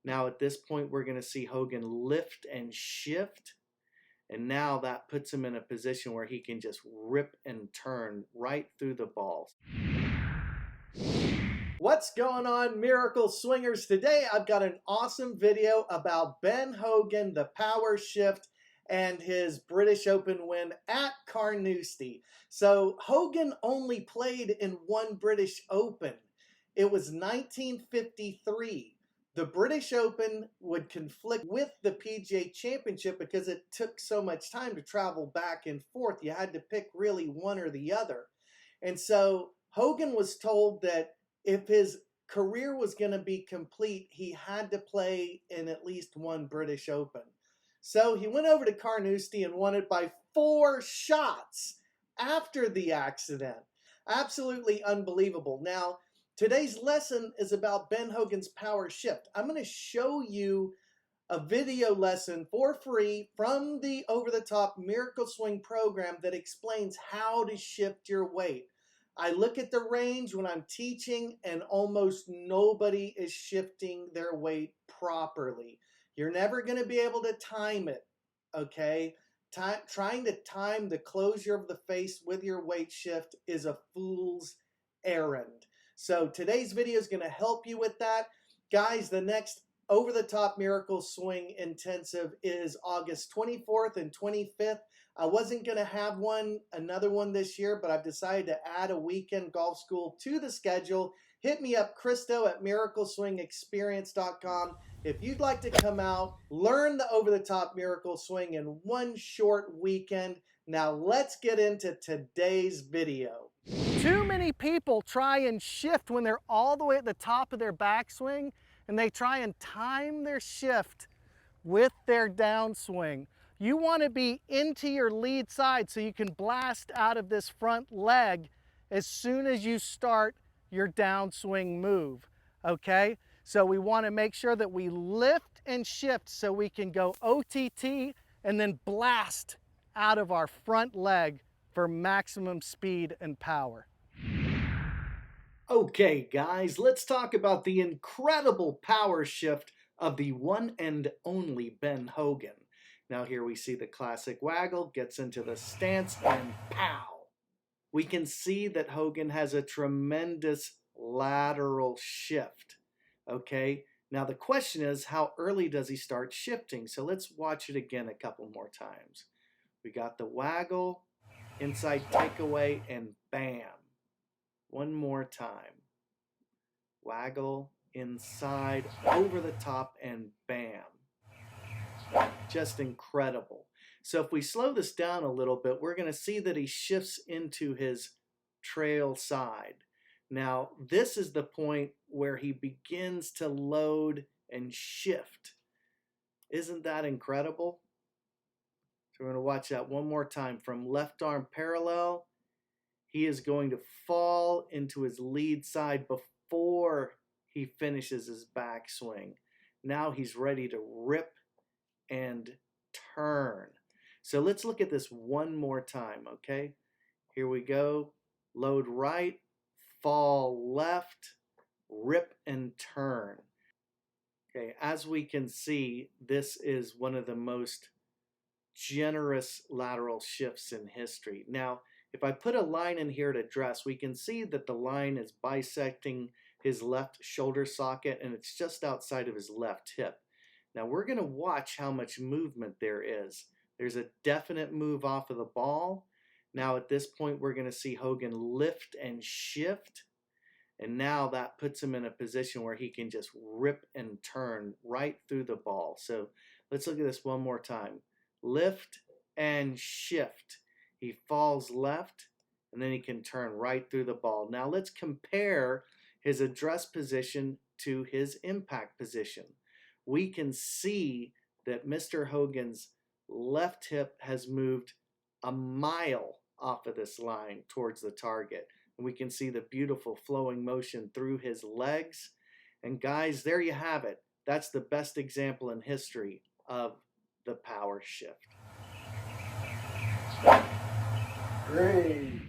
Now at this point, we're going to see Hogan lift and shift. And now that puts him in a position where he can just rip and turn right through the balls. What's going on, Miracle Swingers? Today I've got an awesome video about Ben Hogan, the power shift, and his British Open win at Carnoustie. So Hogan only played in one British Open. It was 1953. The British Open would conflict with the PGA Championship because it took so much time to travel back and forth. You had to pick really one or the other. And so Hogan was told that if his career was going to be complete, he had to play in at least one British Open. So he went over to Carnoustie and won it by 4 shots after the accident. Absolutely unbelievable. Now, today's lesson is about Ben Hogan's power shift. I'm going to show you a video lesson for free from the over-the-top Miracle Swing program that explains how to shift your weight. I look at the range when I'm teaching and almost nobody is shifting their weight properly. You're never going to be able to time it, okay? Trying to time the closure of the face with your weight shift is a fool's errand. So today's video is going to help you with that. Guys, the next over-the-top Miracle Swing intensive is August 24th and 25th. I wasn't going to have another one this year, but I've decided to add a weekend golf school to the schedule. Hit me up, Christo at miracleswingexperience.com. If you'd like to come out, learn the over-the-top Miracle Swing in one short weekend. Now let's get into today's video. Too many people try and shift when they're all the way at the top of their backswing, and they try and time their shift with their downswing. You want to be into your lead side so you can blast out of this front leg as soon as you start your downswing move, okay? So we want to make sure that we lift and shift so we can go OTT and then blast out of our front leg for maximum speed and power. Okay, guys, let's talk about the incredible power shift of the one and only Ben Hogan. Now here we see the classic waggle, gets into the stance, and pow! We can see that Hogan has a tremendous lateral shift, okay? Now the question is, how early does he start shifting? So let's watch it again a couple more times. We got the waggle, inside takeaway, and bam. One more time. Waggle, inside, over the top, and bam. Just incredible. So if we slow this down a little bit, we're going to see that he shifts into his trail side. Now, this is the point where he begins to load and shift. Isn't that incredible? So we're going to watch that one more time. From left arm parallel, he is going to fall into his lead side before he finishes his backswing. Now he's ready to rip and turn. So let's look at this one more time, okay? Here we go. Load right, fall left, rip and turn. Okay, as we can see, this is one of the most generous lateral shifts in history. Now, if I put a line in here to dress, we can see that the line is bisecting his left shoulder socket and it's just outside of his left hip. Now we're going to watch how much movement there is. There's a definite move off of the ball. Now at this point we're going to see Hogan lift and shift. And now that puts him in a position where he can just rip and turn right through the ball. So let's look at this one more time. Lift and shift. He falls left and then he can turn right through the ball. Now let's compare his address position to his impact position. We can see that Mr. Hogan's left hip has moved a mile off of this line towards the target. And we can see the beautiful flowing motion through his legs. And guys, there you have it. That's the best example in history of the power shift. Great.